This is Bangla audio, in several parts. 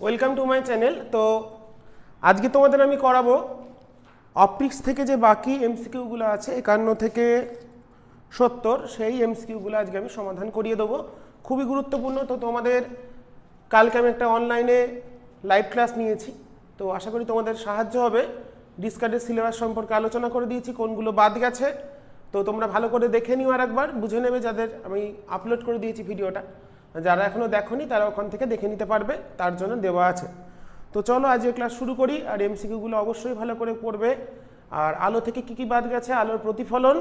Welcome to my channel. তো আজকে তোমাদের আমি করাবো অপটিক্স থেকে যে বাকি এমসিকিউগুলো আছে 51 থেকে 70, সেই এমসিকিউগুলো আজকে আমি সমাধান করিয়ে দেবো। খুবই গুরুত্বপূর্ণ। তো তোমাদের কালকে আমি একটা অনলাইনে লাইভ ক্লাস নিয়েছি, তো আশা করি তোমাদের সাহায্য হবে। ডিসকার্ডের সিলেবাস সম্পর্কে আলোচনা করে দিয়েছি, কোনগুলো বাদ গেছে। তো তোমরা ভালো করে দেখে নিও আর একবার বুঝে নেবে, যাদের আমি আপলোড করে দিয়েছি ভিডিওটা। যারা এখনও দেখোনি তারা ওখান থেকে দেখে নিতে পারবে, তার জন্য দেওয়া আছে। তো চলো আজকে ক্লাস শুরু করি। আর এমসিকিউগুলো অবশ্যই ভালো করে পড়বে। আর আলো থেকে কী কী বাদ গেছে: আলোর প্রতিফলন,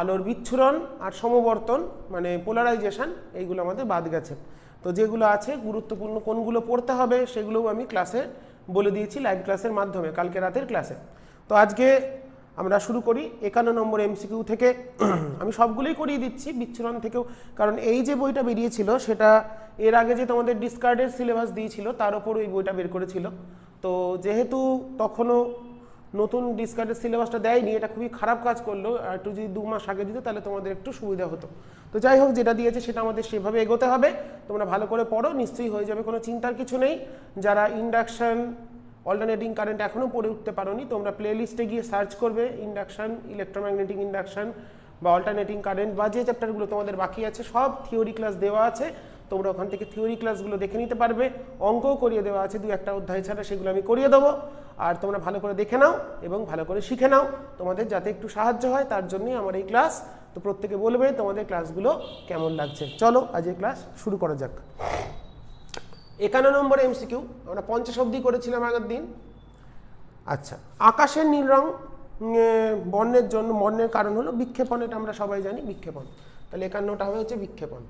আলোর বিচ্ছুরণ আর সমবর্তন মানে পোলারাইজেশন, এইগুলো আমাদের বাদ গেছে। তো যেগুলো আছে গুরুত্বপূর্ণ কোনগুলো পড়তে হবে সেগুলোও আমি ক্লাসে বলে দিয়েছি, লাইভ ক্লাসের মাধ্যমে, কালকে রাতের ক্লাসে। তো আজকে আমরা শুরু করি 51 নম্বর এমসিকিউ থেকে। আমি সবগুলোই করিয়ে দিচ্ছি বিচ্ছুরণ থেকেও, কারণ এই যে বইটা বেরিয়েছিল সেটা এর আগে যে তোমাদের ডিসকার্ডের সিলেবাস দিয়েছিল তার ওপর এই বইটা বের করেছিল। তো যেহেতু তখনও নতুন ডিসকার্ডের সিলেবাসটা দেয়নি, এটা খুবই খারাপ কাজ করলো। আর একটু যদি 2 মাস আগে দিত তাহলে তোমাদের একটু সুবিধা হতো। তো যাই হোক, যেটা দিয়েছে সেটা আমাদের সেভাবে এগোতে হবে। তোমরা ভালো করে পড়ো, নিশ্চয়ই হয়ে যাবে, কোনো চিন্তার কিছু নেই। যারা ইন্ডাকশন, অল্টারনেটিং কারেন্ট এখনও পড়ে উঠতে পারোনি, তোমরা প্লে লিস্টে গিয়ে সার্চ করবে ইন্ডাকশন, ইলেকট্রোম্যাগনেটিক ইন্ডাকশন বা অল্টারনেটিং কারেন্ট, বা যে চ্যাপ্টারগুলো তোমাদের বাকি আছে সব থিওরি ক্লাস দেওয়া আছে। তোমরা ওখান থেকে থিওরি ক্লাসগুলো দেখে নিতে পারবে। অঙ্কও করিয়ে দেওয়া আছে 2-1টা অধ্যায় ছাড়া, সেগুলো আমি করিয়ে দেবো। আর তোমরা ভালো করে দেখে নাও এবং ভালো করে শিখে নাও, তোমাদের যাতে একটু সাহায্য হয়, তার জন্যই আমার এই ক্লাস। তো প্রত্যেকে বলবে তোমাদের ক্লাসগুলো কেমন লাগছে। চলো আজকে ক্লাস শুরু করা যাক। 51 নম্বর এমসিকিউ আমরা 50 অবধি করেছিলাম আগের দিন। আচ্ছা, আকাশের নীল রং বর্ণের জন্য বর্ণের কারণ হলো বিক্ষেপণ। এটা আমরা সবাই জানি, বিক্ষেপণ। তাহলে 51টা হবে হচ্ছে বিক্ষেপণ।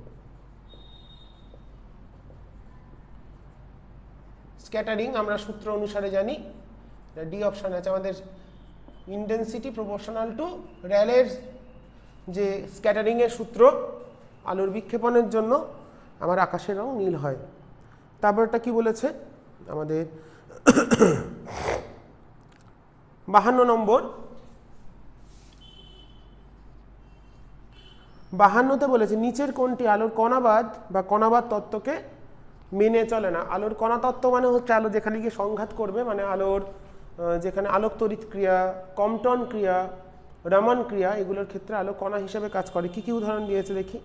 স্ক্যাটারিং আমরা সূত্র অনুসারে জানি, ডি অপশন আছে আমাদের, ইনটেনসিটি প্রপোর্শনাল টু র্যালের যে স্ক্যাটারিংয়ের সূত্র, আলোর বিক্ষেপণের জন্য আমার আকাশের রং নীল হয়। তারপরটা কি বলেছে আমাদের 52 নম্বর, 52তে বলেছে নিচের কোনটি আলোর কণাবাদ বা কণাবাদ তত্ত্বকে মেনে চলে না। আলোর কণা তত্ত্ব মানে হচ্ছে আলো যেখানে গিয়ে সংঘাত করবে, মানে আলোর যেখানে আলোক তড়িৎ ক্রিয়া, কম্পটন ক্রিয়া, রামান ক্রিয়া, এগুলোর ক্ষেত্রে আলো কণা হিসেবে কাজ করে। কি কি উদাহরণ দিয়েছে দেখি।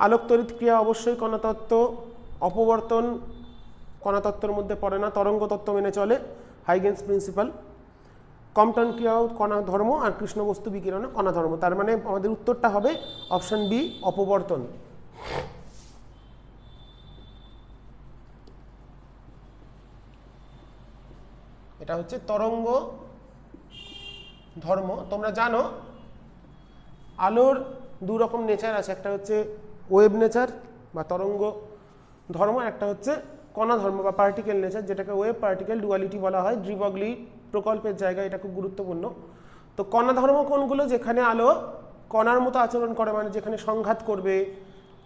আলোক তড়িৎ ক্রিয়া অবশ্যই কণাতত্ত্ব, অপবর্তন কণাতত্ত্বের মধ্যে পড়ে না, তরঙ্গ তত্ত্ব মেনে চলে, হাইগেন্স প্রিন্সিপাল। কম্পটন ক্রিয়াও কণা ধর্ম, আর কৃষ্ণ বস্তু বিকিরণ কণা ধর্ম। তার মানে আমাদের উত্তরটা হবে অপশন বি, অপবর্তন। এটা হচ্ছে তরঙ্গ ধর্ম। তোমরা জানো আলোর 2 রকম নেচার আছে, একটা হচ্ছে ওয়েভ নেচার বা তরঙ্গ ধর্ম, একটা হচ্ছে কণা ধর্ম বা পার্টিকেল নেচার, যেটাকে ওয়েভ পার্টিকেল ডুয়ালিটি বলা হয়। ডি ব্রগলি প্রকল্পের জায়গায় এটা খুব গুরুত্বপূর্ণ। তো কণা ধর্ম কোনগুলো? যেখানে আলো কণার মতো আচরণ করে, মানে যেখানে সংঘাত করবে।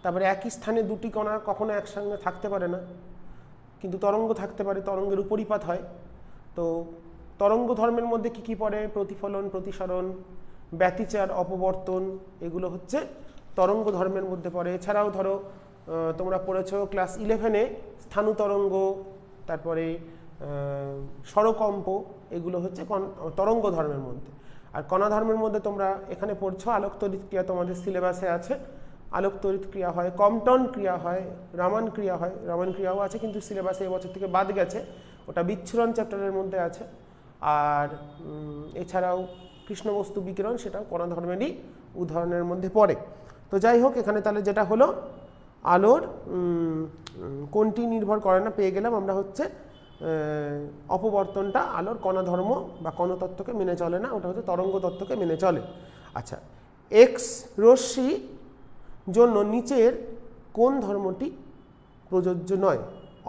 তারপরে একই স্থানে 2টি কণা কখনো একসঙ্গে থাকতে পারে না, কিন্তু তরঙ্গ থাকতে পারে, তরঙ্গের উপরিপাত হয়। তো তরঙ্গ ধর্মের মধ্যে কি কি পড়ে? প্রতিফলন, প্রতিসরণ, ব্যতিচার, অপবর্তন, এগুলো হচ্ছে তরঙ্গ ধর্মের মধ্যে পড়ে। এছাড়াও ধরো তোমরা পড়েছো ক্লাস 11-এ স্থানু তরঙ্গ, তারপরে স্বরকম্প, এগুলো হচ্ছে তরঙ্গ ধর্মের মধ্যে। আর কণা ধর্মের মধ্যে তোমরা এখানে পড়ছো আলোক তড়িৎ ক্রিয়া, তোমাদের সিলেবাসে আছে। আলোক তড়িৎ ক্রিয়া হয়, কম্পটন ক্রিয়া হয়, রামান ক্রিয়া হয়। রামান ক্রিয়াও আছে কিন্তু সিলেবাসে এবছর থেকে বাদ গেছে, ওটা বিচ্ছুরণ চ্যাপ্টারের মধ্যে আছে। আর এছাড়াও কৃষ্ণ বস্তু বিকিরণ, সেটাও কণা ধর্মেরই উদাহরণের মধ্যে পড়ে। তো যাই হোক, এখানে তাহলে যেটা হলো আলোর কোনটি নির্ভর করে না পেয়ে গেলাম আমরা, হচ্ছে অপবর্তনটা আলোর কণা ধর্ম বা কণতত্ত্বকে মেনে চলে না, ওটা হচ্ছে তরঙ্গ তত্ত্বকে মেনে চলে। আচ্ছা, এক্স রশ্মি জন্য নিচের কোন ধর্মটি প্রযোজ্য নয়?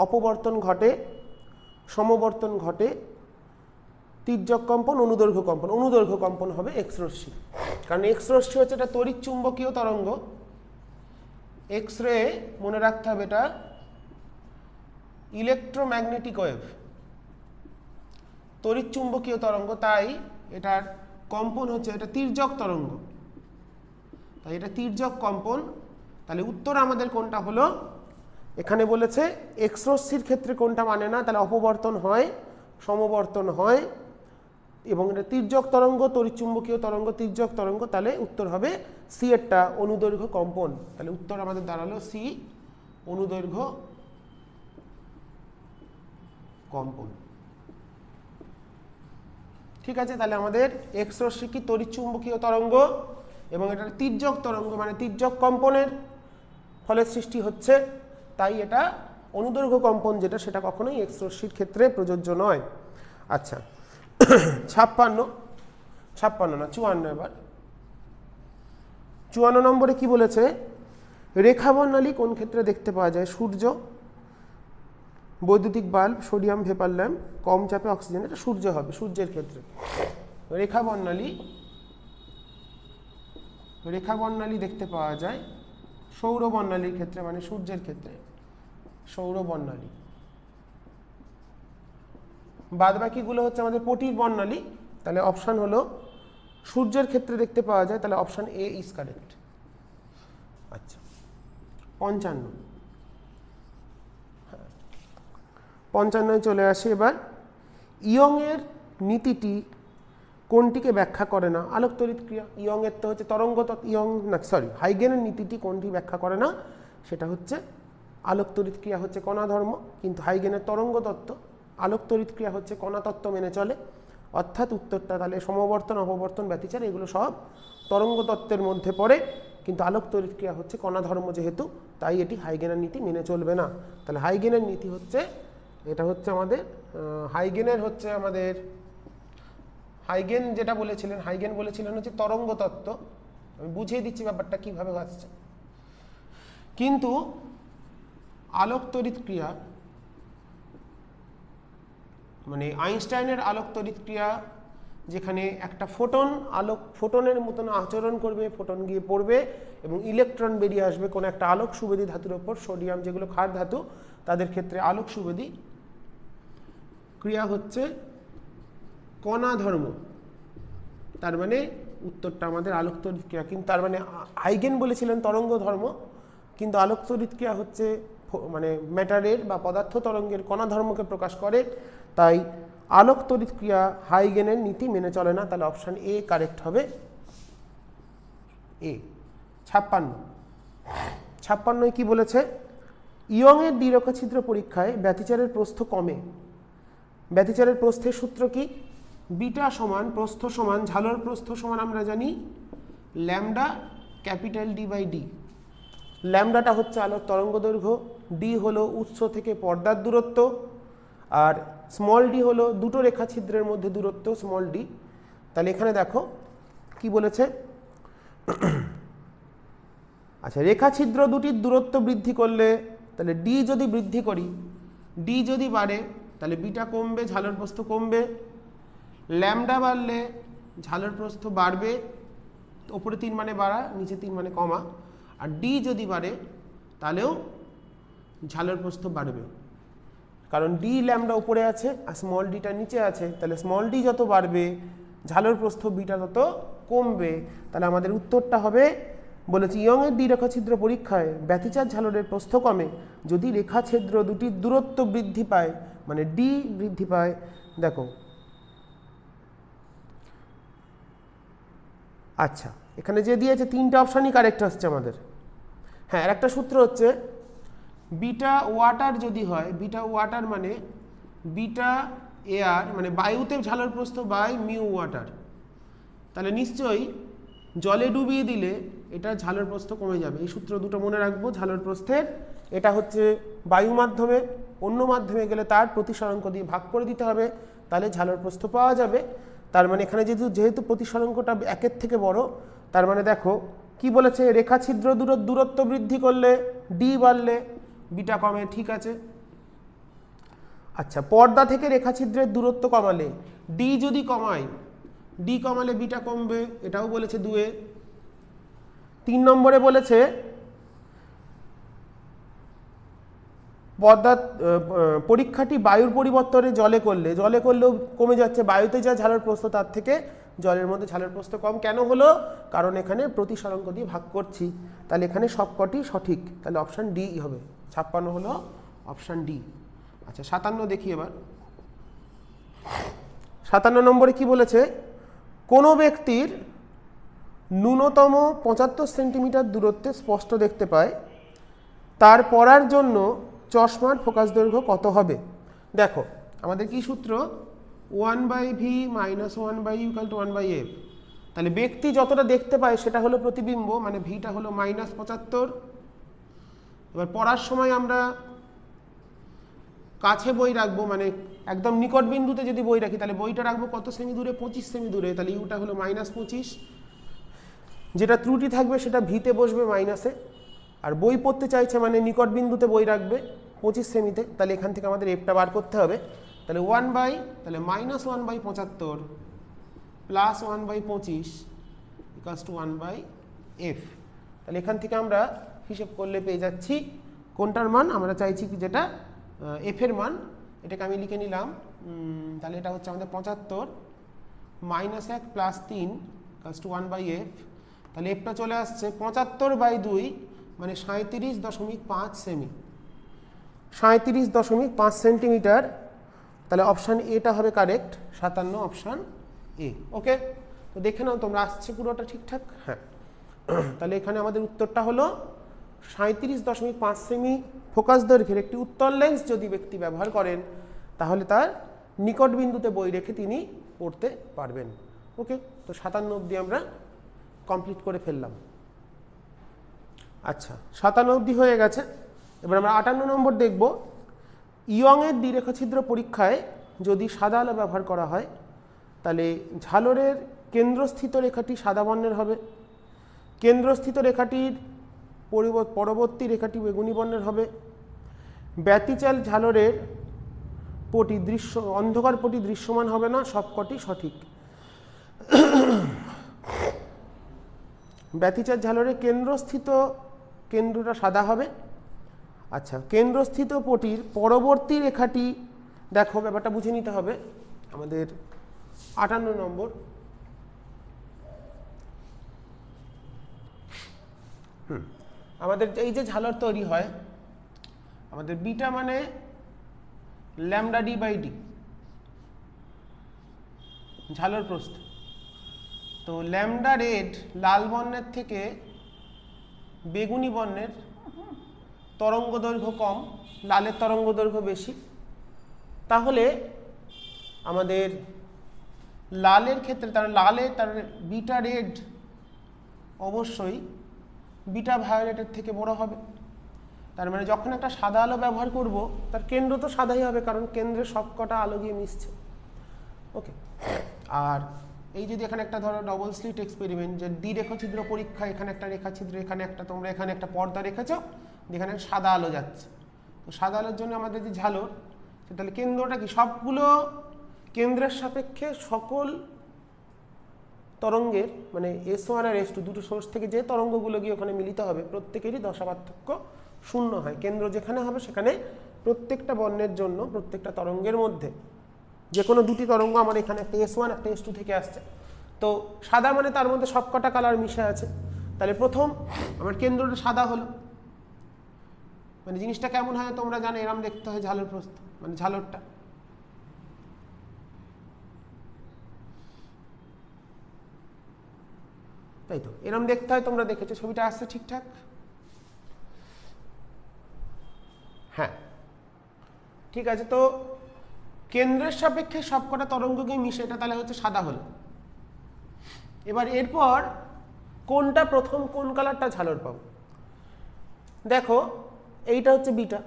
অপবর্তন ঘটে, সমবর্তন ঘটে, তির্যক কম্পন, অনুদৈর্ঘ্য কম্পন। অনুদৈর্ঘ্য কম্পন হবে এক্স রশ্মি, কারণ এক্স রশ্মি হচ্ছে এটা তড়িৎ চুম্বকীয় তরঙ্গ। এক্স রে মনে রাখতে হবে এটা ইলেকট্রোম্যাগনেটিক ওয়েভ, তড়িৎ চুম্বকীয় তরঙ্গ, তাই এটার কম্পন হচ্ছে, এটা তির্যক তরঙ্গ, তাই এটা তির্যক কম্পন। তাহলে উত্তর আমাদের কোনটা হলো? এখানে বলেছে এক্স রশ্মির ক্ষেত্রে কোনটা মানে না, তাহলে অপবর্তন হয়, সমবর্তন হয়, এবং এটা তির্যক তরঙ্গ, তড়িৎচুম্বকীয় তরঙ্গ, তির্যক তরঙ্গ, তাহলে উত্তর হবে সি এরটা, অনুদৈর্ঘ্য কম্পন। তাহলে উত্তর আমাদের দাঁড়ালো সি, অনুদৈর্ঘ্য কম্পন। ঠিক আছে, তাহলে আমাদের এক্স রশ্মি কি তড়িৎচুম্বকীয় তরঙ্গ এবং এটা তির্যক তরঙ্গ, মানে তির্যক কম্পনের ফলে সৃষ্টি হচ্ছে, তাই এটা অনুদৈর্ঘ্য কম্পন যেটা, সেটা কখনোই এক্স রশ্মির ক্ষেত্রে প্রযোজ্য নয়। আচ্ছা, 56 না 54, এবার 54 নম্বরে কি বলেছে, রেখা বর্ণালী কোন ক্ষেত্রে দেখতে পাওয়া যায়? সূর্য, বৈদ্যুতিক বাল্ব, সোডিয়াম ভেপার ল্যাম্প, কম চাপে অক্সিজেন, এটা সূর্য হবে, সূর্যের ক্ষেত্রে। রেখা বর্ণালী দেখতে পাওয়া যায় সৌর বর্ণালীর ক্ষেত্রে, মানে সূর্যের ক্ষেত্রে, সৌর বর্ণালী। বাদ বাকিগুলো হচ্ছে আমাদের পটির বর্ণালী, তাহলে অপশান হলো সূর্যের ক্ষেত্রে দেখতে পাওয়া যায়, তাহলে অপশান এ ইজ কারেক্ট। আচ্ছা, 55 চলে আসে এবার। ইয়ং এর নীতিটি কোনটিকে ব্যাখ্যা করে না? আলোক তড়িৎ ক্রিয়া। ইয়ং এর তো হচ্ছে তরঙ্গ, হাইগেনের নীতিটি কোনটি ব্যাখ্যা করে না? সেটা হচ্ছে আলোক তড়িৎ ক্রিয়া হচ্ছে কণা ধর্ম, কিন্তু হাইগেনের তরঙ্গ তত্ত্ব, আলোক তড়িৎ ক্রিয়া হচ্ছে কণা তত্ত্ব মেনে চলে। অর্থাৎ উত্তরটা তাহলে সমবর্তন, অপবর্তন, ব্যতিচার এগুলো সব তরঙ্গ তত্ত্বের মধ্যে পড়ে, কিন্তু আলোক তড়িৎ ক্রিয়া হচ্ছে কণা ধর্ম যেহেতু, তাই এটি হাইগেনের নীতি মেনে চলবে না। তাহলে হাইগেনের নীতি হচ্ছে, এটা হচ্ছে আমাদের হাইগেন যেটা বলেছিলেন, হাইগেন বলেছিলেন হচ্ছে তরঙ্গ তত্ত্ব। আমি বুঝিয়ে দিচ্ছি ব্যাপারটা কিভাবে আসছে। কিন্তু আলোক তড়িৎ ক্রিয়া, মানে আইনস্টাইনের আলোক তড়িৎ ক্রিয়া, যেখানে একটা ফোটনের মতন আচরণ করবে, ফোটন গিয়ে পড়বে এবং ইলেকট্রন বেরিয়ে আসবে কোনো একটা আলোক সুবেদী ধাতুর ওপর, সোডিয়াম যেগুলো ক্ষার ধাতু তাদের ক্ষেত্রে আলোক সুবেদী ক্রিয়া হচ্ছে কণা ধর্ম। তার মানে উত্তরটা আমাদের আলোক তড়িৎ ক্রিয়া, কিন্তু তার মানে হাইগেন বলেছিলেন তরঙ্গ ধর্ম, কিন্তু আলোক তড়িৎ ক্রিয়া হচ্ছে মানে ম্যাটারের বা পদার্থ তরঙ্গের কণা ধর্মকে প্রকাশ করে, তাই আলোক তড়িৎ ক্রিয়া হাইগেনের নীতি মেনে চলে না। তাহলে অপশান এ কারেক্ট হবে, এ। 56 কি বলেছে? ইয়ং এর দ্বিরেখাছিদ্র পরীক্ষায় ব্যতিচারের প্রস্থ কমে। ব্যতিচারের প্রস্থের সূত্র কি? বিটা সমান প্রস্থ সমান ঝালর প্রস্থ সমান আমরা জানি lambda capital D by D. ল্যামডাটা হচ্ছে আলোর তরঙ্গ দৈর্ঘ্য, ডি হলো উৎস থেকে পর্দার দূরত্ব, আর স্মল ডি হলো দুটো রেখাছিদ্রের মধ্যে দূরত্ব, স্মল ডি। তাহলে এখানে দেখো কি বলেছে, আচ্ছা, রেখাছিদ্র দুটির দূরত্ব বৃদ্ধি করলে, তাহলে ডি যদি বৃদ্ধি করি, ডি যদি বাড়ে তাহলে বিটা কমবে, ঝালর প্রস্থ কমবে। ল্যামডা বাড়লে ঝালর প্রস্থ বাড়বে, ওপরে 3 মানে বাড়া, নিচে 3 মানে কমা। আর ডি যদি বাড়ে তাহলেও ঝালর প্রস্থ বাড়বে, কারণ ডি ল্যামডা উপরে আছে আর স্মল ডিটা নিচে আছে, তাহলে স্মল ডি যত বাড়বে ঝালর প্রস্থ বিটা তত কমবে। তাহলে আমাদের উত্তরটা হবে, বলেছি ইয়ং এর দ্বিরেখাছিদ্র পরীক্ষায় ব্যতিচার ঝালরের প্রস্থ কমে যদি রেখাছিদ্র দুটির দূরত্ব বৃদ্ধি পায়, মানে ডি বৃদ্ধি পায়। দেখো, আচ্ছা, এখানে যে দিয়েছে 3টে অপশানই কারেক্ট আসছে আমাদের। হ্যাঁ, আর একটা সূত্র হচ্ছে বিটা ওয়াটার যদি হয়, বিটা ওয়াটার মানে বিটা এয়ার, মানে বায়ুতে ঝালর প্রস্থ বাই মিউ ওয়াটার, তাহলে নিশ্চয়ই জলে ডুবিয়ে দিলে এটা ঝালর প্রস্থ কমে যাবে। এই সূত্র দুটো মনে রাখবো ঝালর প্রস্থের। এটা হচ্ছে বায়ু মাধ্যমে, অন্য মাধ্যমে গেলে তার প্রতিসরাঙ্ক দিয়ে ভাগ করে দিতে হবে, তাহলে ঝালর প্রস্থ পাওয়া যাবে। তার মানে এখানে যেহেতু প্রতিসরাঙ্কটা 1-এর থেকে বড়, তার মানে দেখো কি বলেছে, রেখাছিদ্র দূরত্ব বৃদ্ধি করলে ডি বাড়লে বিটা কমে, ঠিক আছে। আচ্ছা, পর্দা থেকে রেখাছিদ্রের দূরত্ব কমালে, ডি যদি কমাই, ডি কমালে বিটা কমবে, এটাও বলেছে 2-এ। 3 নম্বরে বলেছে পরীক্ষাটি বায়ুর পরিবর্তনে জলে করলেও কমে যাচ্ছে, বায়ুতে যা ঝালর প্রস্থ তার থেকে জলের মধ্যে ঝালর প্রস্থ কম। কেন হলো? কারণ এখানে প্রতিসরাঙ্ক দিয়ে ভাগ করছি। তাহলে এখানে সবকটি সঠিক, তাহলে অপশান ডি হবে 56 হলো অপশান ডি। আচ্ছা 57 দেখি এবার। 57 নম্বরে কি বলেছে, কোনো ব্যক্তির ন্যূনতম 75 সেন্টিমিটার দূরত্বে স্পষ্ট দেখতে পায়, তার পড়ার জন্য চশমার ফোকাস দৈর্ঘ্য কত হবে? দেখো আমাদের কি সূত্র, 1/v - 1/u = 1/f। তাহলে ব্যক্তি যতটা দেখতে পায় সেটা হলো প্রতিবিম্ব, মানে ভিটা হলো -75। এবার পড়ার সময় আমরা কাছে বই রাখবো, মানে একদম নিকট বিন্দুতে যদি বই রাখি তাহলে বইটা রাখবো কত সেমি দূরে, 25 সেমি দূরে, তাহলে ইউটা হলো -25। যেটা ত্রুটি থাকবে সেটা ভিতে বসবে মাইনাসে। আর বই পড়তে চাইছে মানে নিকট বিন্দুতে বই রাখবে 25 সেমিতে, তাহলে এখান থেকে আমাদের এফটা বার করতে হবে। তাহলে তাহলে -1/75 প্লাস 1/25 = 1/f। তাহলে এখান থেকে আমরা হিসেব করলে পেয়ে যাচ্ছি কোনটার মান আমরা চাইছি, কি যেটা এফ এর মান, এটাকে আমি লিখে নিলাম। তাহলে এটা হচ্ছে আমাদের 75 -1 + 3 = 1/f। তাহলে এফটা চলে আসছে 75/2 মানে 37.5 সেমি, 37.5 সেন্টিমিটার। তাহলে অপশান এটা হবে কারেক্ট, 57 অপশান এ। ওকে, তো দেখে নাও তোমরা, আসছে পুরোটা ঠিকঠাক? হ্যাঁ। তাহলে এখানে আমাদের উত্তরটা হলো 37.5 সেমি ফোকাস দৈর্ঘ্যের একটি উত্তল লেন্স যদি ব্যক্তি ব্যবহার করেন তাহলে তার নিকট বিন্দুতে বই রেখে তিনি পড়তে পারবেন। ওকে, তো 57 অবধি আমরা কমপ্লিট করে ফেললাম। আচ্ছা 57 অবধি হয়ে গেছে। এবার আমরা 58 নম্বর দেখব। ইয়ংয়ের দ্বিরেখাছিদ্র পরীক্ষায় যদি সাদা আলো ব্যবহার করা হয় তাহলে ঝালরের কেন্দ্রস্থিত রেখাটি সাদা বর্ণের হবে, কেন্দ্রস্থিত রেখাটির পরবর্তী রেখাটি বেগুনি বর্ণের হবে, ব্যতিচাল ঝালরের পটি অন্ধকার পটি দৃশ্যমান হবে না, সবকটি সঠিক। ব্যতিচাল ঝালরের কেন্দ্রটা সাদা হবে। আচ্ছা, কেন্দ্রস্থিত পটির পরবর্তী রেখাটি, দেখো ব্যাপারটা বুঝে নিতে হবে। আমাদের 58 নম্বর। আমাদের এই যে ঝালর তৈরি হয়, আমাদের বিটা মানে λd/d ঝালর প্রস্থ। তো ল্যামডা রেড লাল বর্ণের থেকে বেগুনি বর্ণের তরঙ্গ দৈর্ঘ্য কম, লালের তরঙ্গ দৈর্ঘ্য বেশি। তাহলে আমাদের লালের ক্ষেত্রে তার বিটা রেড অবশ্যই বিটা ভায়োলেটের থেকে বড় হবে। তার মানে যখন একটা সাদা আলো ব্যবহার করব তার কেন্দ্র তো সাদাই হবে, কারণ কেন্দ্রে সবকটা আলো গিয়ে মিশছে। ওকে, আর এই যদি এখানে একটা ধরো ডবল স্লিট এক্সপেরিমেন্ট, যে দ্বিরেখাছিদ্র পরীক্ষা, এখানে একটা রেখাছিদ্র, এখানে একটা, তোমরা এখানে একটা পর্দা রেখেছ যেখানে সাদা আলো যাচ্ছে। তো সাদা আলোর জন্য আমাদের যে ঝালর, তাহলে কেন্দ্রটা কি, সবগুলো কেন্দ্রের সাপেক্ষে সকল তরঙ্গের মানে S1 আর S2 দুটো সোর্স থেকে যে তরঙ্গগুলো গিয়ে ওখানে মিলিত হবে প্রত্যেকেরই দশা পার্থক্য 0 হয়। কেন্দ্র যেখানে হবে সেখানে প্রত্যেকটা বর্ণের জন্য প্রত্যেকটা তরঙ্গের মধ্যে যে কোনো দুটি তরঙ্গ, আমার এখানে একটা S1 একটা S2 থেকে আসছে, তো সাদা মানে তার মধ্যে সবকটা কালার মিশে আছে। তাহলে প্রথম আমার কেন্দ্রটা সাদা হলো, মানে জিনিসটা কেমন হয় তোমরা জানো, এরম দেখতে হয় ঝালর প্রস্থ, মানে ঝালরটা। তাই তো, এরম দেখতে হয়, তোমরা দেখেছো, ছবিটা আসছে ঠিকঠাক? হ্যাঁ ঠিক আছে। তো কেন্দ্রের সাপেক্ষে সবকটা তরঙ্গকে মিশে এটা তাহলে হচ্ছে সাদা হলো। এবার এরপর কোনটা প্রথম, কোন কালারটা ঝালর পাবো? দেখো এইটা হচ্ছে বিটা,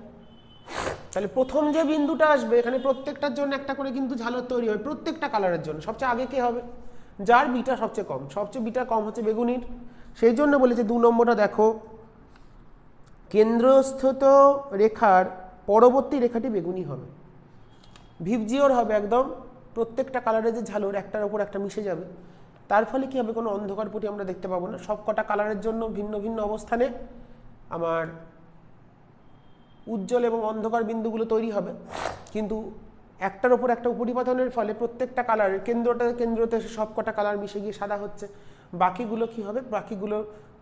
তাহলে প্রথম যে বিন্দুটা আসবে এখানে প্রত্যেকটার জন্য একটা করে কিন্তু ঝালর তৈরি হয়, প্রত্যেকটা কালারের জন্য। সবচেয়ে আগে কে হবে? যার বিটা সবচেয়ে কম, সবচেয়ে বিটা কম হচ্ছে বেগুনির। সেই জন্য বলেছে 2 নম্বরটা দেখো, কেন্দ্রস্থিত রেখার পরবর্তী রেখাটি বেগুনি হবে, ভিপজিওর হবে একদম, প্রত্যেকটা কালারের যে ঝালর একটার উপর একটা মিশে যাবে। তার ফলে কি হবে, কোনো অন্ধকার পটি আমরা দেখতে পাবো না, সবকটা কালারের জন্য ভিন্ন ভিন্ন অবস্থানে আমার উজ্জ্বল এবং অন্ধকার বিন্দুগুলো তৈরি হবে, কিন্তু একটার উপর একটা উপরিপাতনের ফলে প্রত্যেকটা কালারের কেন্দ্রতে এসে সবকটা কালার মিশে গিয়ে সাদা হচ্ছে। বাকিগুলো কি হবে, বাকিগুলো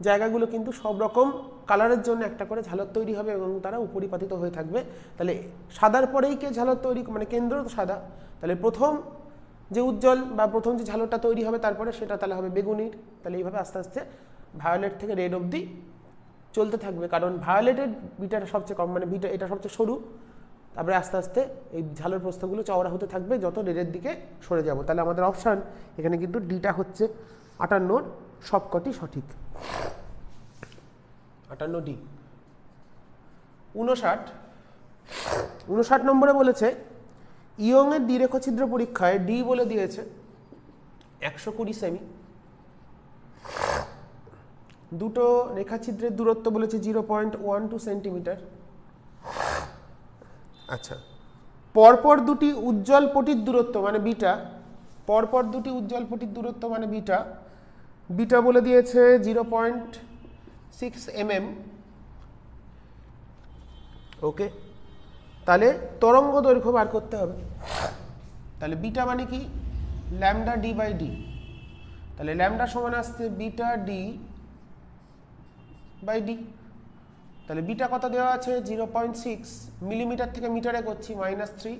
জায়গাগুলো কিন্তু সব রকম কালারের জন্য একটা করে ঝালর তৈরি হবে এবং তারা উপরিপাতিত হয়ে থাকবে। তাহলে সাদার পরেই কে ঝালর তৈরি, মানে কেন্দ্র তো সাদা, তাহলে প্রথম যে উজ্জ্বল বা প্রথম যে ঝালরটা তৈরি হবে তারপরে সেটা তাহলে হবে বেগুনির। তাহলে এইভাবে আস্তে আস্তে ভায়োলেট থেকে রেড অবধি চলতে থাকবে, কারণ ভায়োলেটের বিটাটা সবচেয়ে কম, মানে বিটা এটা সবচেয়ে সরু, তারপরে আস্তে আস্তে এই ঝালর প্রস্থগুলো চওড়া হতে থাকবে যত রেডের দিকে সরে যাব। তাহলে আমাদের অপশান এখানে কিন্তু ডিটা হচ্ছে 58 সবকটি সঠিক। 58 ডি। 59 নম্বরে বলেছে ইয়ংয়ের দ্বিরেখছিদ্র পরীক্ষায় ডি বলে দিয়েছে 120 সেমি, দুটো রেখাছিদ্রের দূরত্ব বলেছে 0.12 সেন্টিমিটার। আচ্ছা, পরপর দুটি উজ্জ্বল পটির দূরত্ব মানে বিটা, পরপর দুটি উজ্জ্বল পটির দূরত্ব মানে বিটা, বিটা বলে দিয়েছে 0.6 mm। ওকে, তাহলে তরঙ্গ দৈর্ঘ্য বার করতে হবে। তাহলে বিটা মানে কি, ল্যামডা ডি বাই ডি। তাহলে ল্যামডা সমান আসছে বিটা ডি বাই ডি। তাহলে বিটা কত দেওয়া আছে 0.6, মিলিমিটার থেকে মিটারে করছি -3।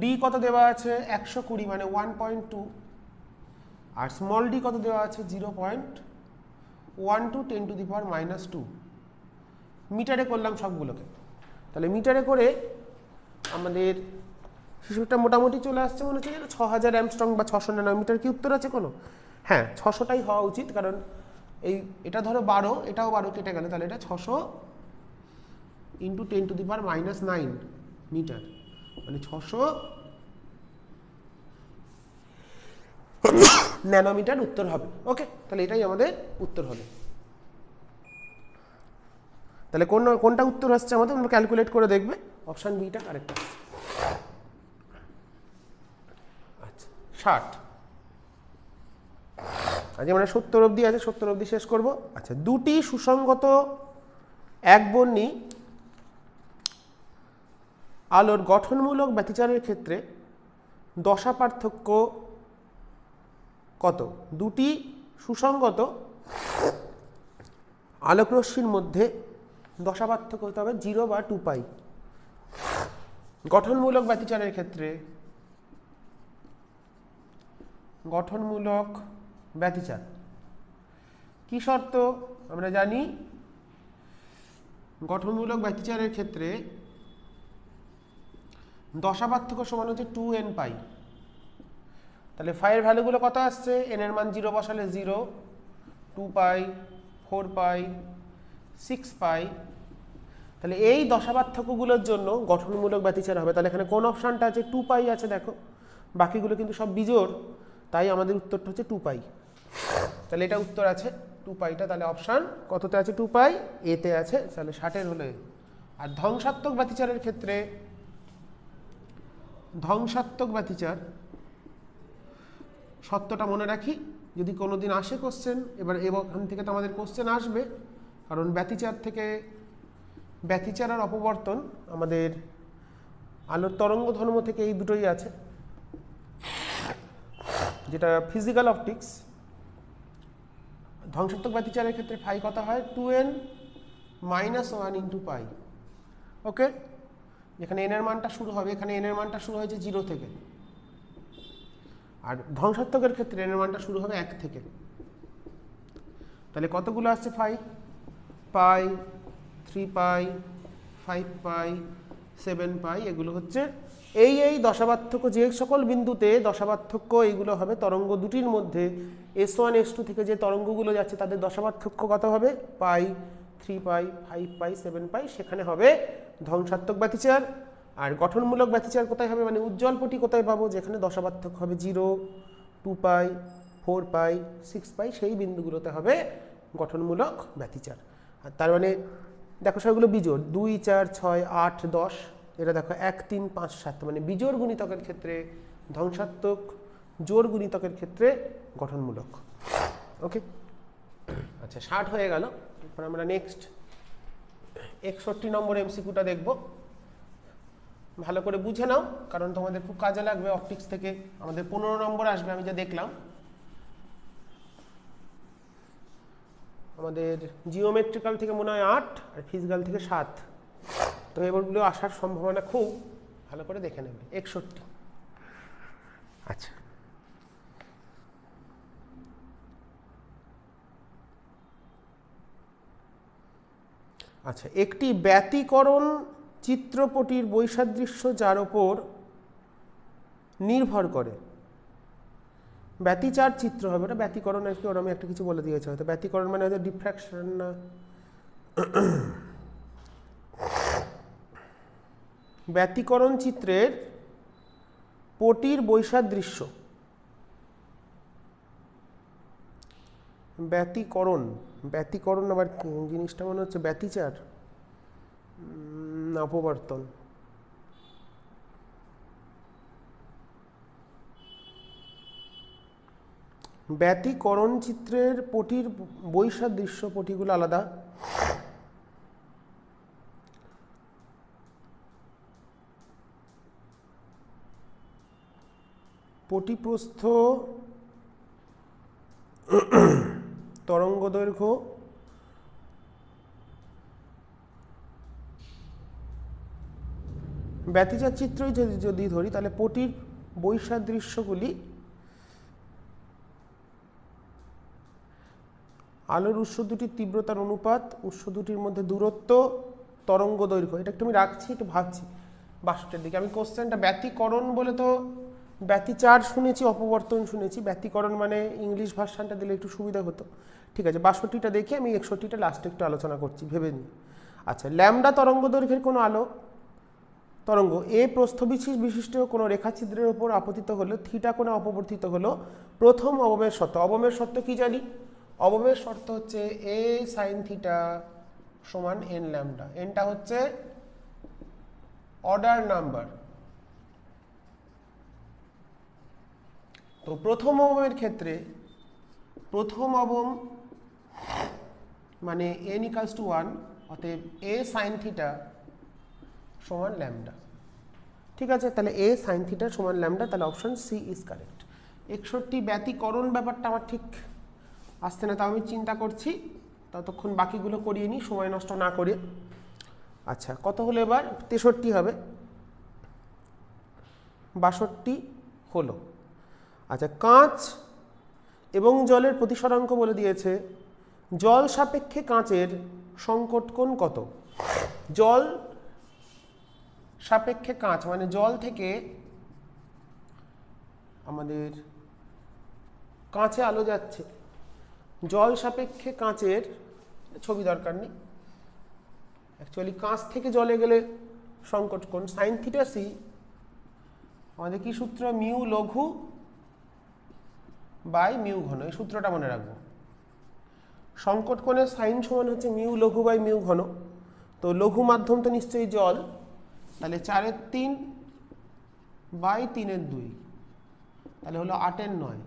ডি কত দেওয়া আছে 120 মানে 1.2, আর স্মল ডি কত দেওয়া আছে 0.12 10⁻⁻²। মিটারে করলাম সবগুলোকে। তাহলে মিটারে করে আমাদের হিসেবটা মোটামুটি চলে আসছে, মনে হচ্ছে 6000 অ্যামস্ট্রং বা 600 ন্যানোমিটার। কি উত্তর আছে কোনো? হ্যাঁ, 600টাই হওয়া উচিত, কারণ এই এটা ধরো 12, এটাও 12 কেটে গেল, তাহলে এটা 600 × 10⁻⁹ মিটার, মানে 600 ন্যানোমিটার উত্তর হবে। ওকে, তাহলে এটাই আমাদের উত্তর হবে। তাহলে কোনটা উত্তর আসছে আমাদের, আমরা ক্যালকুলেট করে দেখবে। অপশান বিটা কারেক্ট আসছে। আচ্ছা, 60। আজ আমরা 70 অবধি আছে, 70 অবধি শেষ করব। আচ্ছা, দুটি সুসংগত একবর্ণী আলোর গঠনমূলক ব্যতিচারের ক্ষেত্রে দশা পার্থক্য কত? দুটি সুসংগত আলোকরশ্মির মধ্যে দশা পার্থক্য হতে হবে 0 বা 2π। গঠনমূলক ব্যতিচারের ক্ষেত্রে, গঠনমূলক ব্যতিচার কি শর্ত আমরা জানি, গঠনমূলক ব্যতিচারের ক্ষেত্রে দশা পার্থক্য সমান হচ্ছে 2nπ। তাহলে ফাই এর ভ্যালুগুলো কত আসছে, n এর মান 0 বসালে 0, 2π, 4π, 6π। তাহলে এই দশা পার্থক্যগুলোর জন্য গঠনমূলক ব্যতিচার হবে। তাহলে এখানে কোন অপশানটা আছে, 2π আছে, দেখো বাকিগুলো কিন্তু সব বিজোড়, তাই আমাদের উত্তরটা হচ্ছে 2π। তাহলে এটা উত্তর আছে 2πটা। তাহলে অপশান কততে আছে, 2π, এতে আছে। তাহলে 60-এর হলে। আর ধ্বংসাত্মক ব্যতিচারের ক্ষেত্রে, ধ্বংসাত্মক ব্যতিচার সত্যটা মনে রাখি, যদি কোনোদিন আসে কোশ্চেন, এখান থেকে তো আমাদের কোশ্চেন আসবে, কারণ ব্যতিচার থেকে, ব্যতিচার আর অপবর্তন আমাদের আলোর তরঙ্গ ধর্ম থেকে এই দুটোই আছে, যেটা ফিজিক্যাল অপটিক্স। ধ্বংসাত্মক ব্যতিচারের ক্ষেত্রে ফাই কত হয়, 2n - 1 × π। ওকে, যেখানে n এর মানটা শুরু হবে, এখানে n এর মানটা শুরু হয়েছে 0 থেকে, আর ধ্বংসাত্মকের ক্ষেত্রে n এর মানটা শুরু হবে 1 থেকে। তাহলে কতগুলো আসছে ফাই, π, 3π, 5π, 7π, এগুলো হচ্ছে এই দশাপার্থক্য, যে সকল বিন্দুতে দশাপার্থক্য এইগুলো হবে তরঙ্গ দুটির মধ্যে। S1 S2 থেকে যে তরঙ্গগুলো যাচ্ছে তাদের দশাপার্থক্য কত হবে, π, 3π, 5π, 7π, সেখানে হবে ধ্বংসাত্মক ব্যতিচার। আর গঠনমূলক ব্যতিচার কোথায় হবে, মানে উজ্জ্বল পটি কোথায় পাবো, যেখানে দশাপার্থক্য হবে 0, 2π, 4π, 6π, সেই বিন্দুগুলোতে হবে গঠনমূলক ব্যতিচার। আর তার মানে দেখো সেগুলো বিজোড়, 2, 4, 6, 8, 10, এটা দেখো 1, 3, 5, 7, মানে বিজোড় গুণিতকের ক্ষেত্রে ধ্বংসাত্মক, জোড় গুণিতকের ক্ষেত্রে গঠনমূলক। ওকে, আচ্ছা 60 হয়ে গেল। এরপর আমরা নেক্সট 61 নম্বর এমসিকিউটা দেখব। ভালো করে বুঝে নাও, কারণ তোমাদের খুব কাজে লাগবে। অপটিক্স থেকে আমাদের 15 নম্বর আসবে, আমি যা দেখলাম। আমাদের জিওমেট্রিক্যাল থেকে মনে হয় 8 আর ফিজিক্যাল থেকে 7, তো এবারগুলো আসার সম্ভাবনা খুব, ভালো করে দেখে নেবে। 61। আচ্ছা, আচ্ছা, একটি ব্যতিকরণ চিত্রপটির বৈসাদৃশ্য যার ওপর নির্ভর করে, ব্যতিচার চিত্র হবে, ওটা ব্যতিকরণ আর কি, ওর আমি একটা কিছু বলে দিয়েছি হয়তো। ব্যতিকরণ মানে হয়তো ডিফ্র্যাকশন না, ব্যতিকরণ চিত্রের পটির বৈসাদৃশ্য, ব্যতিকরণ, ব্যতিকরণ আবার জিনিসটা মনে হচ্ছে ব্যতিচার না অপবর্তন। ব্যতিকরণ চিত্রের পটির বৈসাদৃশ্য, পটিগুলো আলাদা, পটিপ্রস্থ তরঙ্গদৈর্ঘ্য ব্যতিচার চিত্রই যদি ধরি তাহলে পটির বৈসাদৃশ্যগুলি আলোর উৎস দুটির তীব্রতার অনুপাত, উৎস দুটির মধ্যে দূরত্ব, তরঙ্গ দৈর্ঘ্য। এটা একটু আমি রাখছি, একটু ভাবছি 62-এর দিকে। আমি কোশ্চেনটা ব্যতিকরণ বলে তো ব্যতিচার শুনেছি, অপবর্তন শুনেছি, ব্যতিকরণ মানে ইংলিশ ভার্সানটা দিলে একটু সুবিধা হতো। ঠিক আছে, 62টা দেখে আমি 61টা লাস্টে একটু আলোচনা করছি, ভেবে নিই। আচ্ছা, ল্যামডা তরঙ্গ দৈর্ঘ্যের কোনো আলো তরঙ্গ এ প্রস্থবিশিষ্ট বিশিষ্ট কোনো রেখাছিদ্রের ওপর আপতিত হলো, থিটা কোণে অপবর্তিত হলো প্রথম অবমের শর্ত। অবমের শর্ত কি জানি? অবমের শর্ত হচ্ছে এ সাইন থিটা সমান এন ল্যামডা। এনটা হচ্ছে অর্ডার নাম্বার। তো প্রথম অবমের ক্ষেত্রে প্রথম অবম মানে এন ইকালস টু 1, অতএব এ সাইন থিটা সমান ল্যামডা। ঠিক আছে, তাহলে এ সাইন থিটা সমান ল্যামডা, তাহলে অপশন সি ইজ কারেক্ট। 61 ব্যতিকরণ ব্যাপারটা আমার ঠিক আসছে না, তাও আমি চিন্তা করছি, ততক্ষণ বাকিগুলো করিয়ে নিই সময় নষ্ট না করে। আচ্ছা, কত হলো এবার? 63 হবে, 62 হলো। আচ্ছা, কাঁচ এবং জলের প্রতিসরাঙ্ক বলে দিয়েছে। জল সাপেক্ষে কাঁচের সংকট কোণ কত? জল সাপেক্ষে কাঁচ মানে জল থেকে আমাদের কাঁচে আলো যাচ্ছে, জল সাপেক্ষে কাঁচের ছবি দরকার নেই, অ্যাকচুয়ালি কাঁচ থেকে জলে গেলে সংকট কোণ সাইন থিটা সি, আমাদের কি সূত্র? মিউ লঘু বাই মিউ ঘন, এই সূত্রটা মনে রাখবো। সংকট কোণের সাইন সমান হচ্ছে মিউ লঘু বাই মিউ ঘন। তো লঘু মাধ্যম তো নিশ্চয়ই জল, তাহলে 4/3 বাই 3/2, তাহলে হলো 8/9।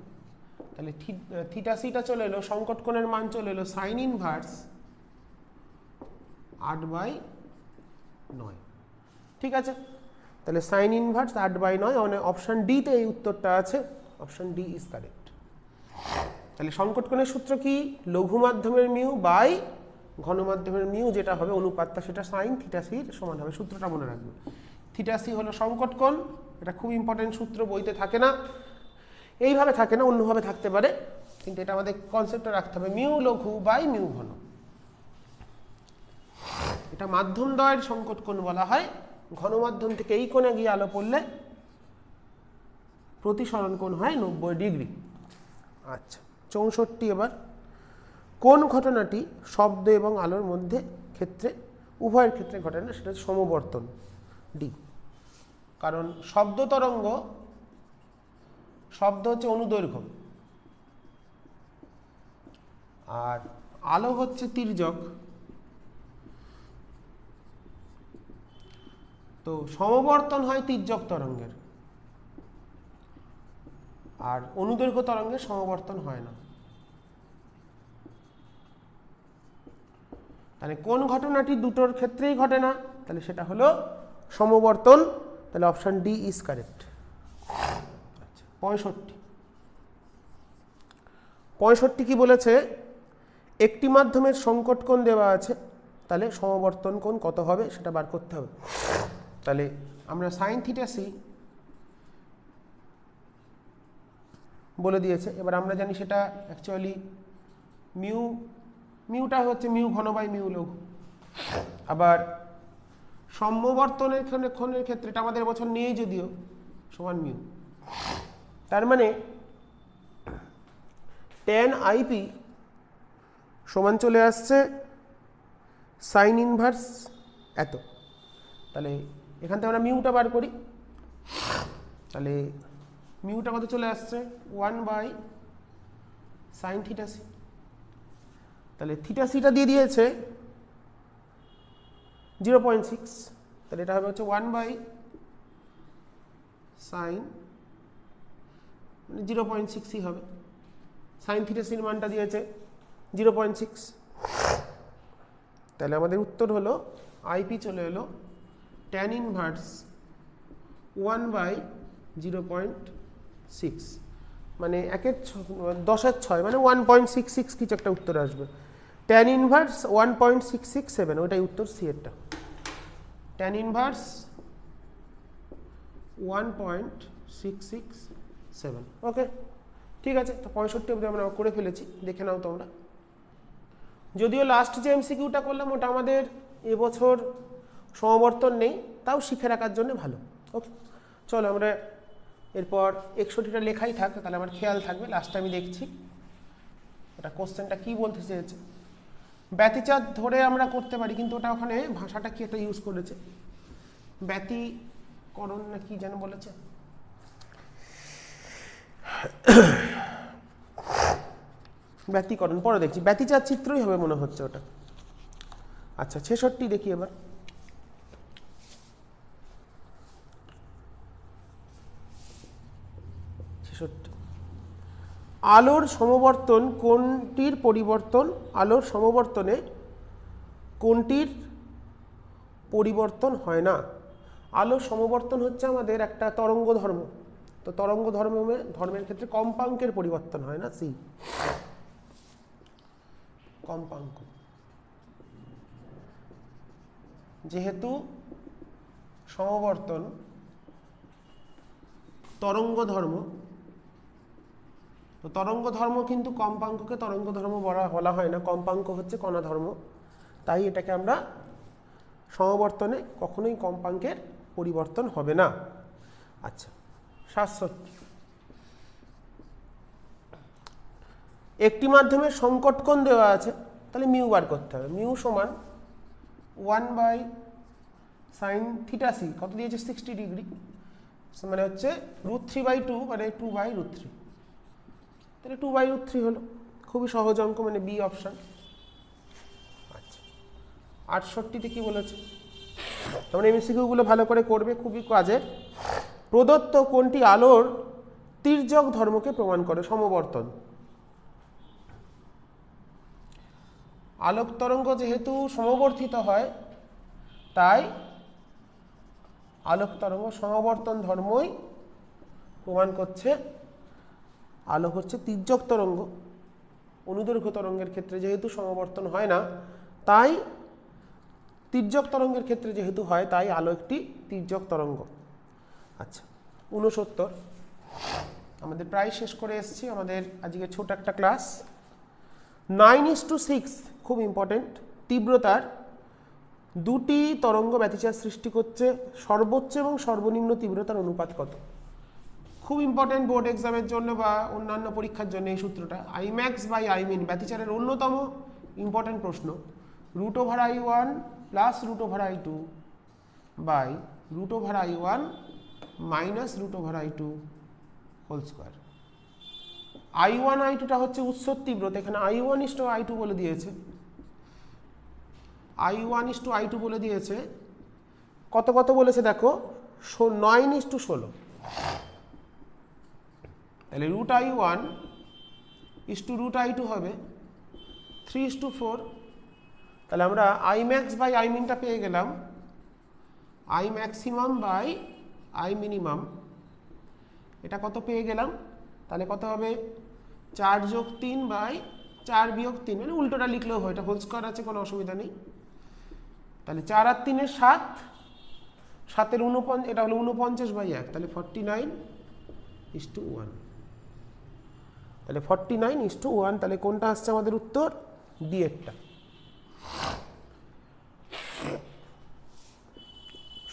তাহলে থিটা সিটা চলে এলো, সংকট কোণের মান চলে এলো সাইন ইনভার্স 8/9। ঠিক আছে, তাহলে সাইন ইনভার্স 8/9, মানে অপশন ডি তে এই উত্তরটা আছে, অপশন ডি ইজ কারেক্ট। তাহলে সংকট কোণের সূত্র কি? লঘু মাধ্যমের মিউ বাই ঘন মাধ্যমের মিউ, যেটা হবে অনুপাতটা সেটা সাইন থিটা সির সমান হবে। সূত্রটা মনে রাখবে। থিটা সি হলো সংকট কোণ, এটা খুব ইম্পর্টেন্ট সূত্র, বইতে থাকে না, এইভাবে থাকে না, অন্যভাবে থাকতে পারে, কিন্তু এটা আমাদের কনসেপ্টে রাখতে হবে, মিউ লঘু বাই মিউ ঘন। এটা মাধ্যম দ্বয়ের সংকট কোণ বলা হয়। ঘন মাধ্যম থেকে এই কোণে গিয়ে আলো পড়লে প্রতিসরণ কোণ হয় 90 ডিগ্রি। আচ্ছা, 64 এবার। কোন ঘটনাটি শব্দ এবং আলোর মধ্যে ক্ষেত্রে উভয়ের ক্ষেত্রে ঘটে না? সেটা হচ্ছে সমবর্তন, ডি। কারণ শব্দ তরঙ্গ, শব্দ হচ্ছে অনুদৈর্ঘ্য আর আলো হচ্ছে তির্যক, তো সমবর্তন হয় তির্যক তরঙ্গের, আর অনুদৈর্ঘ্য তরঙ্গের সমবর্তন হয় না। তাহলে কোন ঘটনাটি দুটোর ক্ষেত্রেই ঘটে না? তাহলে সেটা হলো সমবর্তন, তাহলে অপশন ডি ইজ কারেক্ট। আচ্ছা, 65 কি বলেছে? একটি মাধ্যমের সংকট কোণ দেওয়া আছে, তাহলে সমবর্তন কোণ কত হবে সেটা বার করতে হবে। তাহলে আমরা সাইন থিটা সি বলে দিয়েছে। এবার আমরা জানি সেটা অ্যাকচুয়ালি মিউটা হচ্ছে মিউ ঘন বাই মিউ লঘু। আবার সমবর্তনের কোণের ক্ষেত্রে এটা আমাদের বছর নেই যদিও, সমান মিউ। তার মানে tan IP সমান চলে আসছে সাইন ইনভার্স এত। তাহলে এখান থেকে আমরা মিউটা বার করি, তাহলে মিউটা কত চলে আসছে 1 বাই সাইন থিটা সি। তাহলে থিটা সিটা দিয়ে দিয়েছে 0.6, তাহলে এটা হবে হচ্ছে 1 বাই সাইন, মানে 0.6ই হবে। সাইন থিটা সির মানটা দিয়েছে 0.6, তাহলে আমাদের উত্তর হলো আইপি চলে এলো tan ইনভার্স 1 বাই 0.6, মানে 10^6 মানে 1.66 কিছু একটা উত্তর আসবে। tan ইনভার্স 1.667, ওটাই উত্তর সি এরটা। tan inverse 1.667। ওকে, ঠিক আছে। তো 65 অবধি আমরা করে ফেলেছি, দেখে নাও তোমরা। যদিও লাস্ট যে এমসিকিউটা করলাম ওটা আমাদের এবছর সমবর্তন নেই, তাও শিখে রাখার জন্য ভালো। ওকে, চলো আমরা এরপর 61টা লেখাই থাক, তাহলে আমার খেয়াল থাকবে। লাস্টে আমি দেখছি ওটা কোশ্চেনটা কি বলতে চেয়েছে। ব্যতিচাপ ধরে আমরা করতে পারি, কিন্তু ওটা ওখানে ভাষাটা কি একটা ইউজ করেছে, ব্যতিকরণ না কি যেন বলেছে। ব্যতিকরণ পরে দেখছি, ব্যতিচাপ চিত্রই হবে মনে হচ্ছে ওটা। আচ্ছা 66 দেখি এবার। আলোর সমবর্তন কোনটির পরিবর্তন, আলোর সমবর্তনে কোনটির পরিবর্তন হয় না। আলোর সমবর্তন হচ্ছে আমাদের একটা তরঙ্গ ধর্ম, তো তরঙ্গ ধর্মের ক্ষেত্রে কম্পাঙ্কের পরিবর্তন হয় না, সি কম্পাঙ্ক। যেহেতু সমবর্তন তরঙ্গ ধর্ম, তো তরঙ্গ ধর্ম কিন্তু কম্পাঙ্ককে তরঙ্গ ধর্ম বলা হয় না, কম্পাঙ্ক হচ্ছে কণা ধর্ম, তাই এটাকে আমরা সমবর্তনে কখনোই কম্পাঙ্কের পরিবর্তন হবে না। আচ্ছা 67, একটি মাধ্যমে সংকট কোণ দেওয়া আছে, তাহলে মিউ বার করতে হবে। মিউ সমান 1 বাই সাইন থিটা সি, কত দিয়েছে 60 ডিগ্রি, মানে হচ্ছে √3/2, মানে 2/√3, তাহলে 2/√3 হলো। খুবই সহজ অঙ্ক, মানে বি অপশন। আচ্ছা 68তে কি বলেছে, তোমরা এমসিকিউগুলো ভালো করে করবে, খুবই কাজের। প্রদত্ত কোনটি আলোর তির্যক ধর্মকে প্রমাণ করে, সমবর্তন। আলোক তরঙ্গ যেহেতু সমবর্তিত হয়, তাই আলোক তরঙ্গ সমবর্তন ধর্মই প্রমাণ করছে। আলো হচ্ছে তির্যক তরঙ্গ, অনুদৈর্ঘ্য তরঙ্গের ক্ষেত্রে যেহেতু সমবর্তন হয় না, তাই তির্যক তরঙ্গের ক্ষেত্রে যেহেতু হয়, তাই আলো একটি তির্যক তরঙ্গ। আচ্ছা 69, আমাদের প্রায় শেষ করে এসেছি আমাদের আজকে ছোট একটা ক্লাস। 9:6 খুব ইম্পর্টেন্ট, তীব্রতার দুটি তরঙ্গ ব্যতিচাপ সৃষ্টি করছে, সর্বোচ্চ এবং সর্বনিম্ন তীব্রতার অনুপাত কত। খুব ইম্পর্টেন্ট বোর্ড এক্সামের জন্য বা অন্যান্য পরীক্ষার জন্য এই সূত্রটা। আইম্যাক্স বাই আইমিন ব্যতিচারের অন্যতম ইম্পর্টেন্ট প্রশ্ন। √I1 plus √I2 by √I1 minus √I2 whole square. I1 I2টা হচ্ছে উৎসর তীব্রতা, এখানে I1:I2 বলে দিয়েছে, I1:I2 বলে দিয়েছে। কত কত বলেছে দেখো, 9:16, তাহলে √I1 √I2 হবে 3:4। তাহলে আমরা Imax বাই Iminটা পেয়ে গেলাম, I maximum by I minimum, এটা কত পেয়ে গেলাম, তাহলে কত হবে 4+3 বাই 4 বিয়োগ 3 মানে উল্টোটা লিখলেও হয়, এটা হোল স্কয়ার আছে, কোনো অসুবিধা নেই। তাহলে 4 আর 3 এর 7, 7 এর 49, এটা হলো 49/1, তাহলে 49:1। তাহলে 49:1, তাহলে কোনটা আসছে আমাদের উত্তর? ডি এরটা।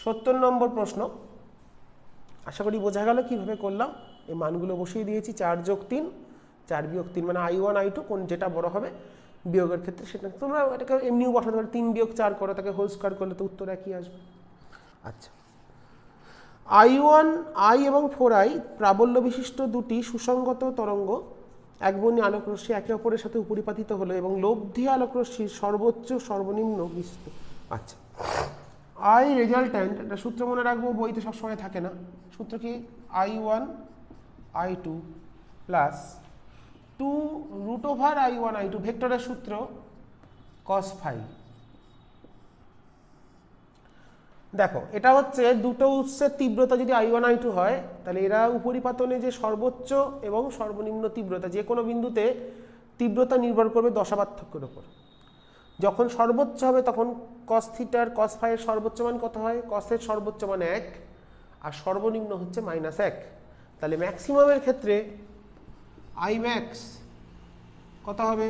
70 নম্বর প্রশ্ন। আশা করি বোঝা গেল কিভাবে করলাম। এই মানগুলো বসিয়ে দিয়েছি, 4 যোগ 3, 4 বিয়োগ 3 মানে I1 I2 কোন যেটা বড় হবে বিয়োগের ক্ষেত্রে সেটা তোমরা এটাকে এমনিও বসাতে পারো, 3 বিয়োগ 4 করো, তাকে হোল স্কয়ার করলে তো উত্তর একই আসবে। আচ্ছা, I1 I এবং 4I প্রাবল্য বিশিষ্ট দুটি সুসংগত তরঙ্গ একবর্ণী আলোকরশ্মি একে অপরের সাথে উপরিপাতিত হলো এবং লব্ধি আলোকরশ্মির সর্বোচ্চ সর্বনিম্ন বিস্তৃত। আচ্ছা, I রেজাল্ট্যান্ট, এটা সূত্র মনে রাখবো, বইতে সবসময় থাকে না। সূত্র কি? I1 I2 plus 2√I1 I2, ভেক্টরের সূত্র cos phi। দেখো, এটা হচ্ছে দুটো উৎসের তীব্রতা যদি I1 I2 হয়, তাহলে এরা উপরিপাতনে যে সর্বোচ্চ এবং সর্বনিম্ন তীব্রতা, যে কোনো বিন্দুতে তীব্রতা নির্ভর করবে দশা পার্থক্যের উপর। যখন সর্বোচ্চ হবে তখন cos θ আর cos phi এর সর্বোচ্চ মান কত হয়? cos এর সর্বোচ্চ মান 1 আর সর্বনিম্ন হচ্ছে -1। তাহলে ম্যাক্সিমামের ক্ষেত্রে I max কত হবে?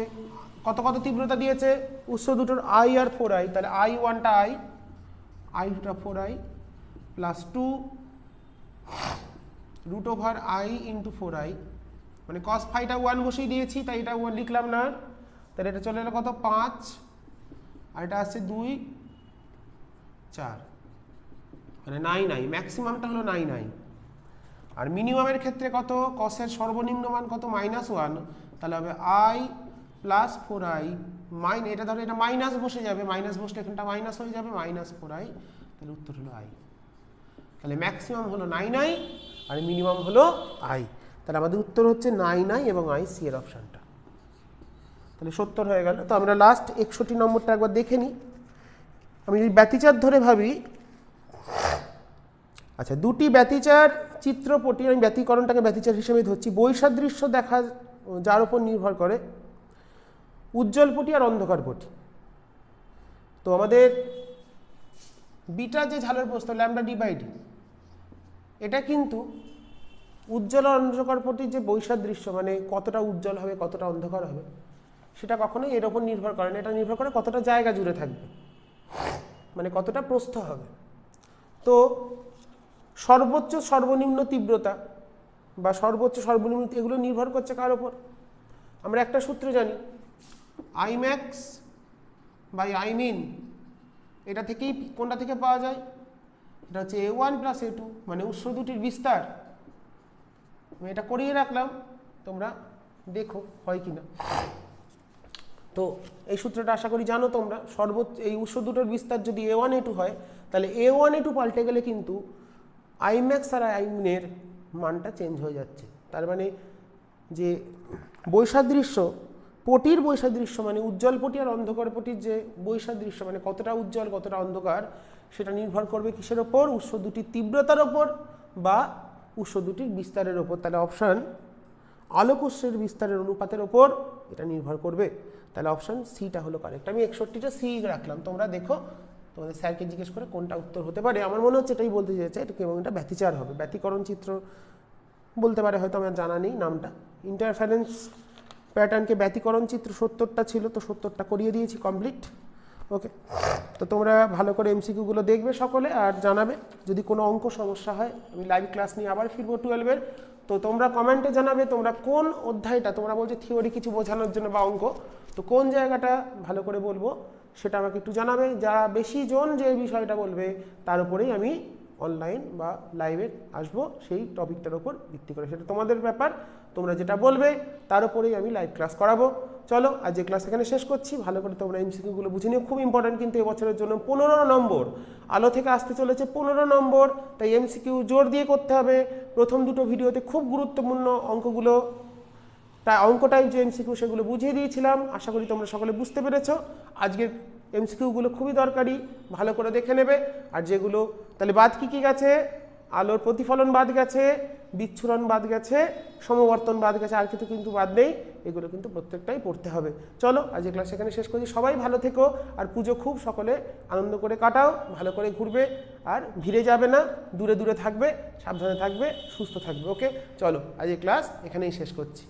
কত কত তীব্রতা দিয়েছে উৎস দুটোর? I আর 4I, তাহলে I1টা I, I2টা 4I plus 2√I × 4I, মানে cos phi-টা 1 বসিয়ে দিয়েছি, তাই এটা 1 লিখলাম না। তাহলে এটা চলে এলো কত? 5, আর এটা আসছে 2, 4, মানে 9I। ম্যাক্সিমামটা হলো 9I। আর মিনিমামের ক্ষেত্রে কত? cos এর সর্বনিম্ন মান কত? -1, তাহলে হবে I প্লাস 4I মাইনাস, এটা ধরো এটা মাইনাস বসে যাবে, মাইনাস বসলে এখানটা মাইনাস হয়ে যাবে, -4I, তাহলে উত্তর হলো I। তাহলে ম্যাক্সিমাম হলো 9I আর মিনিমাম হলো I, তাহলে আমাদের উত্তর হচ্ছে 9I এবং I, সি এর অপশানটা। তাহলে 70 হয়ে গেল। তো আমরা লাস্ট 61 নম্বরটা একবার দেখে নিই। আমি যদি ব্যতিচার ধরে ভাবি, আচ্ছা, দুটি ব্যতিচার চিত্রপটি, আমি ব্যতিকরণটাকে ব্যতিচার হিসেবে ধরছি, বৈসাদৃশ্য দেখা যার উপর নির্ভর করে উজ্জ্বল পটি আর অন্ধকার পটি। তো আমাদের বিটা যে ঝালের প্রস্থ λ/d, এটা কিন্তু উজ্জ্বল আর অন্ধকার পটির যে বৈসাদৃশ্য, মানে কতটা উজ্জ্বল হবে কতটা অন্ধকার হবে, সেটা কখনোই এর ওপর নির্ভর করে না। এটা নির্ভর করে কতটা জায়গা জুড়ে থাকবে, মানে কতটা প্রস্থ হবে। তো সর্বোচ্চ সর্বনিম্ন তীব্রতা বা সর্বোচ্চ সর্বনিম্ন, এগুলো নির্ভর করছে কার ওপর? আমরা একটা সূত্র জানি, I max by I min, এটা থেকেই কোনটা থেকে পাওয়া যায়? এটা হচ্ছে A1 প্লাস A2, মানে উৎস দুটির বিস্তার। আমি এটা করিয়ে রাখলাম, তোমরা দেখো হয় কিনা। তো এই সূত্রটা আশা করি জানো তোমরা। সর্বোচ্চ এই উৎস দুটোর বিস্তার যদি A1 A2 হয়, তাহলে A1 A2 পাল্টে গেলে কিন্তু I max R I min এর মানটা চেঞ্জ হয়ে যাচ্ছে। তার মানে যে বৈসাদৃশ্য, পটির বৈসাদৃশ্য, মানে উজ্জ্বল পটি আর অন্ধকার পটির যে বৈসাদৃশ্য, মানে কতটা উজ্জ্বল কতটা অন্ধকার, সেটা নির্ভর করবে কিসের ওপর? উৎস দুটির তীব্রতার ওপর বা উৎস দুটির বিস্তারের ওপর। তাহলে অপশান আলোক উৎসের বিস্তারের অনুপাতের ওপর এটা নির্ভর করবে। তাহলে অপশান সিটা হলো কারেক্ট। আমি 61টা সি রাখলাম, তোমরা দেখো তোমাদের স্যারকে জিজ্ঞেস করে কোনটা উত্তর হতে পারে। আমার মনে হচ্ছে এটাই বলতে চেয়েছে, এটা এবং এটা ব্যতিচার হবে, ব্যতিকরণ চিত্র বলতে পারে, হয়তো আমার জানা নেই নামটা। ইন্টারফারেন্স প্যাটার্নকে ব্যতিকরণ চিত্র 70টা ছিল, তো 70টা করিয়ে দিয়েছি, কমপ্লিট। ওকে, তো তোমরা ভালো করে এমসিকিউগুলো দেখবে সকলে আর জানাবে। যদি কোনো অঙ্ক সমস্যা হয়, আমি লাইভ ক্লাস নিয়ে আবার ফিরবো 12-এর। তো তোমরা কমেন্টে জানাবে তোমরা কোন অধ্যায়টা, তোমরা বলছো থিওরি কিছু বোঝানোর জন্য বা অঙ্ক, তো কোন জায়গাটা ভালো করে বলবো সেটা আমাকে একটু জানাবে। যা বেশি জন যে বিষয়টা বলবে তার উপরেই আমি অনলাইন বা লাইভে আসবো, সেই টপিকটার উপর ভিত্তি করে। সেটা তোমাদের ব্যাপার, তোমরা যেটা বলবে তার উপরেই আমি লাইভ ক্লাস করাবো। চলো আজ এই ক্লাস এখানে শেষ করছি। ভালো করে তোমরা এমসিকিউগুলো বুঝে নিও, খুব ইম্পর্টেন্ট কিন্তু এবছরের জন্য। 15 নম্বর আলো থেকে আসতে চলেছে, 15 নম্বর, তাই এমসিকিউ জোর দিয়ে করতে হবে। প্রথম দুটো ভিডিওতে খুব গুরুত্বপূর্ণ অঙ্কগুলো, তাই অঙ্ক টাইপ যে এমসিকিউ সেগুলো বুঝিয়ে দিয়েছিলাম। আশা করি তোমরা সকলে বুঝতে পেরেছো। আজকের এমসিকিউগুলো খুবই দরকারি, ভালো করে দেখে নেবে। আর যেগুলো তাহলে বাদ কি গেছে? আলোর প্রতিফলন বাদ গেছে, বিচ্ছুরণ বাদ গেছে, সমবর্তন বাদ গেছে, আর কিছু কিন্তু বাদ নেই। এগুলো কিন্তু প্রত্যেকটাই পড়তে হবে। চলো আজকে ক্লাস এখানে শেষ করছি। সবাই ভালো থেকো, আর পুজো খুব সকলে আনন্দ করে কাটাও, ভালো করে ঘুরবে, আর ভিড়ে যাবে না, দূরে দূরে থাকবে, সাবধানে থাকবে, সুস্থ থাকবে। ওকে, চলো আজকে ক্লাস এখানেই শেষ করছি।